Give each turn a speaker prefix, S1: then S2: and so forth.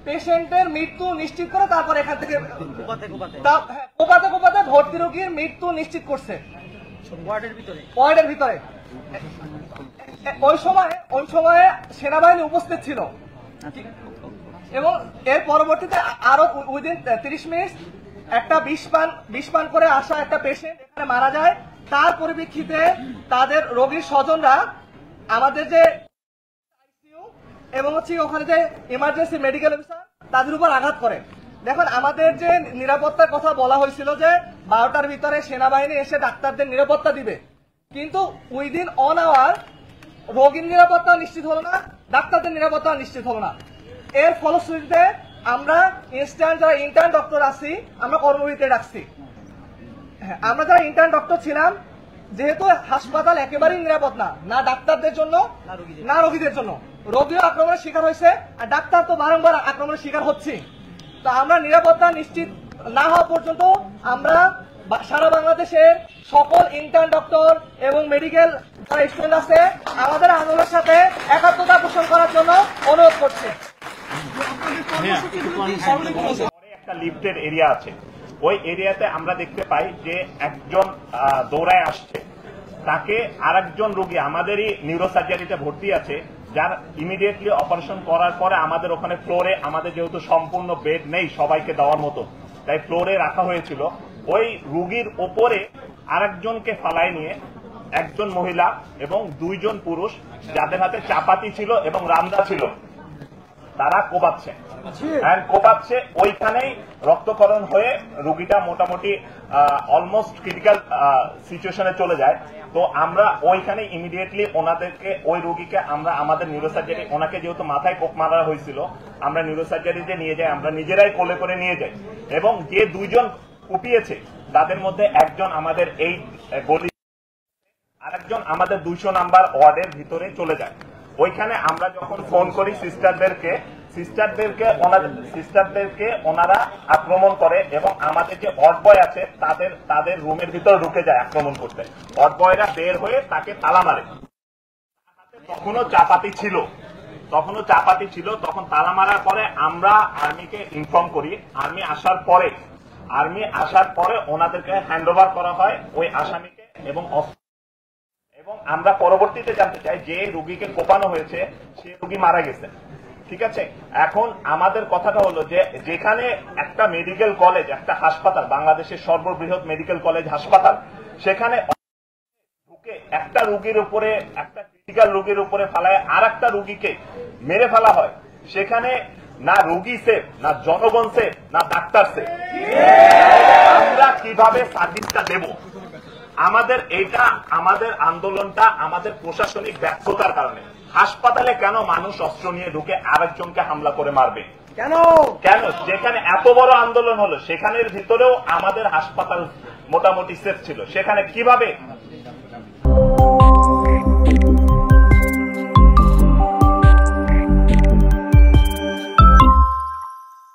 S1: পেশেন্টের মৃত্যু নিশ্চিত করে তারপর এখান থেকে কোপাতে কোপাতে ভর্তি রোগীর মৃত্যু নিশ্চিত করছে ওয়ার্ডের ভিতরে। ওই সময়ে সেনাবাহিনী উপস্থিত ছিল এবং এর পরবর্তীতে আরো উইদিন 30 মিনিট একটা বিষ পান করে আসা একটা পেশেন্ট এখানে মারা যায়। তার পরিপ্রেক্ষিতে তাদের রোগীর স্বজনরা আমাদের যে এবং ওখানে যে ইমার্জেন্সি মেডিকেল অফিসার তাদের উপর আঘাত করে। দেখুন, আমাদের যে নিরাপত্তার কথা বলা হয়েছিল যে 12টার ভিতরে সেনাবাহিনী এসে ডাক্তারদের নিরাপত্তা দিবে, কিন্তু উইদিন অন আওয়ার রোগীর নিরাপত্তা নিশ্চিত হলো না, ডাক্তারদের নিরাপত্তা নিশ্চিত হলো না। এর ফলশ্রুতিতে আমরা ইনস্ট্যান্ট যারা ইন্টার্ন ডক্টর আছি আমরা কর্মবিরতি রাখছি। আমরা যারা ইন্টার্ন ডক্টর ছিলাম, যেহেতু হাসপাতাল একেবারেই নিরাপদ না ডাক্তারদের জন্য না রোগীদের জন্য, রোগীও আক্রমণের শিকার হয়েছে আর ডাক্তার তো বারংবার আক্রমণের শিকার হচ্ছে। তো আমরা নিরাপত্তা নিশ্চিত না হওয়া পর্যন্ত আমরা সারা বাংলাদেশের সকল ইন্টার্ন ডক্টর এবং মেডিকেল যারা স্টুডেন্ট আছে আমাদের আন্দোলনের সাথে একাত্মতা পোষণ করার জন্য অনুরোধ করছি।
S2: একটা লিফটের এরিয়া আছে, ওই এরিয়াতে আমরা দেখতে পাই যে একজন দৌড়ায় আসছে, তাকে আরেকজন রোগী আমাদেরই নিউরোসার্জারিতে ভর্তি আছে, যার ইমিডিয়েটলি অপারেশন করার পরে আমাদের ওখানে ফ্লোরে, আমাদের যেহেতু সম্পূর্ণ বেড নেই সবাইকে দেওয়ার মতো, তাই ফ্লোরে রাখা হয়েছিল। ওই রোগীর ওপরে আরেকজনকে ফালায় নিয়ে একজন মহিলা এবং 2 জন পুরুষ, যাদের হাতে চাপাতি ছিল এবং রামদা ছিল, তারা কোপাচ্ছে। ওইখানেই রক্তক্ষরণ হয়ে রোগীটা মোটামুটি অলমোস্ট ক্রিটিক্যাল সিচুয়েশনে চলে যায়। তো আমরা ওইখানে ইমিডিয়েটলি ওনাদেরকে, ওই রোগীকে আমরা আমাদের নিউরোসার্জারি, ওনাকে যেহেতু মাথায় কোপ মারা হয়েছিল, আমরা নিউরোসার্জারিতে নিয়ে যাই, আমরা নিজেরাই কোলে করে নিয়ে যাই। এবং যে 2 জন কুপিয়েছে তাদের মধ্যে একজন আমাদের এই গলি, আরেকজন আমাদের 200 নাম্বার ওয়ার্ডের ভিতরে চলে যায়। ওইখানে আমরা যখন ফোন করি সিস্টারদেরকে ওনারা আক্রমণ করে এবং আমাদের যে ওয়ার্ড বয় আছে তাদের রুমের ভিতরে ঢুকে যায় আক্রমণ করতে। ওয়ার্ড বয়রা বের হয়ে তাকে তালা মারে। তখনও চাপাতি ছিল। তখন তালা মারার পরে আমরা আর্মিকে ইনফর্ম করি। আর্মি আসার পরে ওনাদেরকে হ্যান্ড ওভার করা হয় ওই আসামিকে এবং আমরা পরবর্তীতে জানতে চাই যে রোগীকে কোপানো হয়েছে সে রোগী মারা গেছে। ঠিক আছে, এখন আমাদের কথাটা হলো যে যেখানে একটা মেডিকেল কলেজ, একটা হাসপাতাল, বাংলাদেশের সর্ববৃহৎ মেডিকেল কলেজ হাসপাতাল, সেখানে ঢুকে একটা রোগীর উপরে, একটা ক্রিটিক্যাল রোগীর উপরে ফালায় আর একটা রোগীকে মেরে ফেলা হয়, সেখানে না রোগী সেফ, না জনগণ সেফ, না ডাক্তার সেফ। আমরা কিভাবে সার্ভিসটা দেব? আমাদের আন্দোলনটা আমাদের প্রশাসনিক ব্যর্থতার কারণে। হাসপাতালে কেন মানুষ অস্ত্র নিয়ে ঢুকে আরেকজনকে হামলা করে মারবে? কেন? যেখানে এত বড় আন্দোলন হলো সেখানের ভিতরেও আমাদের হাসপাতাল মোটামুটি সেফ ছিল, সেখানে কিভাবে